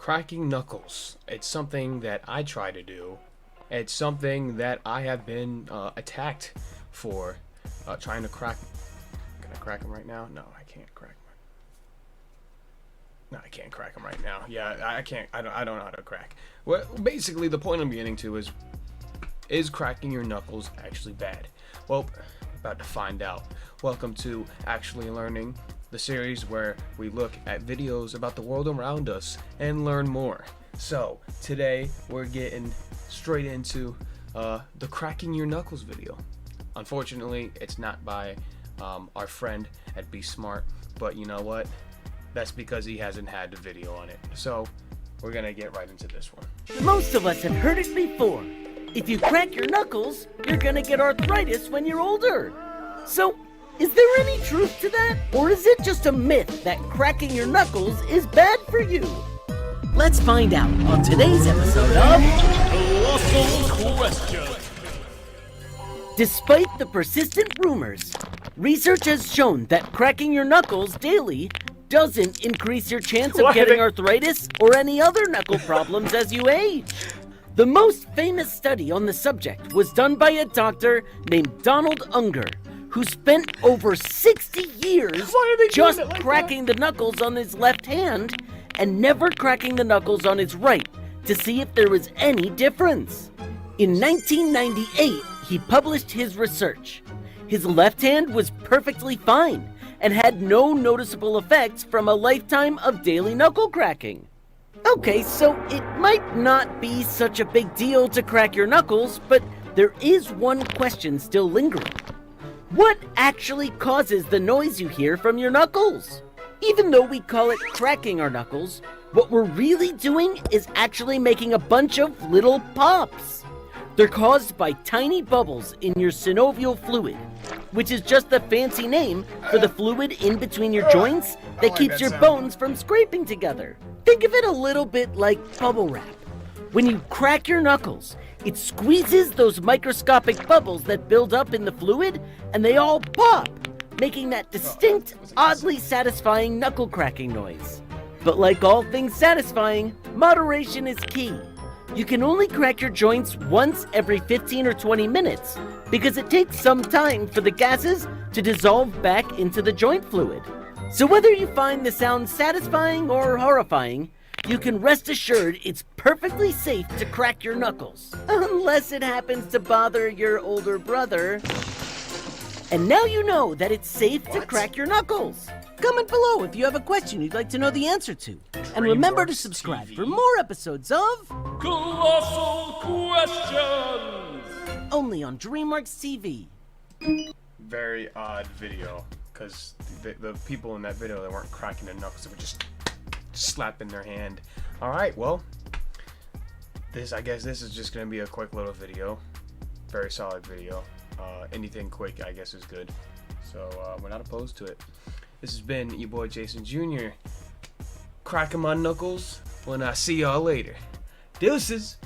Cracking knuckles. It's something that I try to do. It's something that I have been attacked for trying to crack. Can I crack them right now? No, I can't crack them. No, I can't crack them right now. Yeah, I can't. I don't know how to crack. Well, basically, the point I'm getting to is cracking your knuckles actually bad? Well, about to find out. Welcome to Actually Learning, the series where we look at videos about the world around us and learn more. So today we're getting straight into the cracking your knuckles video. Unfortunately, it's not by our friend at Be Smart, but you know what? That's because he hasn't had the video on it. So we're gonna get right into this one. Most of us have heard it before. If you crack your knuckles, you're gonna get arthritis when you're older. So, is there any truth to that? Or is it just a myth that cracking your knuckles is bad for you? Let's find out on today's episode of Colossal Question. Despite the persistent rumors, research has shown that cracking your knuckles daily doesn't increase your chance of getting arthritis or any other knuckle problems as you age. The most famous study on the subject was done by a doctor named Donald Unger, who spent over 60 years just cracking the knuckles on his left hand and never cracking the knuckles on his right to see if there was any difference. In 1998, he published his research. His left hand was perfectly fine and had no noticeable effects from a lifetime of daily knuckle cracking. Okay, so it might not be such a big deal to crack your knuckles, but there is one question still lingering. What actually causes the noise you hear from your knuckles? Even though we call it cracking our knuckles, what we're really doing is actually making a bunch of little pops. They're caused by tiny bubbles in your synovial fluid, which is just the fancy name for the fluid in between your joints that keeps your bones from scraping together. Think of it a little bit like bubble wrap. When you crack your knuckles, it squeezes those microscopic bubbles that build up in the fluid, and they all pop, making that distinct, oddly satisfying knuckle cracking noise. But like all things satisfying, moderation is key. You can only crack your joints once every 15 or 20 minutes because it takes some time for the gases to dissolve back into the joint fluid. So whether you find the sound satisfying or horrifying, you can rest assured it's perfectly safe to crack your knuckles, unless it happens to bother your older brother. And now you know that it's safe to crack your knuckles. Comment below if you have a question you'd like to know the answer to. And remember to subscribe for more episodes of Colossal Questions. only on DreamWorks TV. Very odd video, because the people in that video, they weren't cracking their knuckles, they were just slapping their hand. Alright, well, I guess this is just gonna be a quick little video. Very solid video. Anything quick, I guess, is good. So we're not opposed to it. This has been your boy Jason Jr. cracking my knuckles. When I see y'all later. Deuces.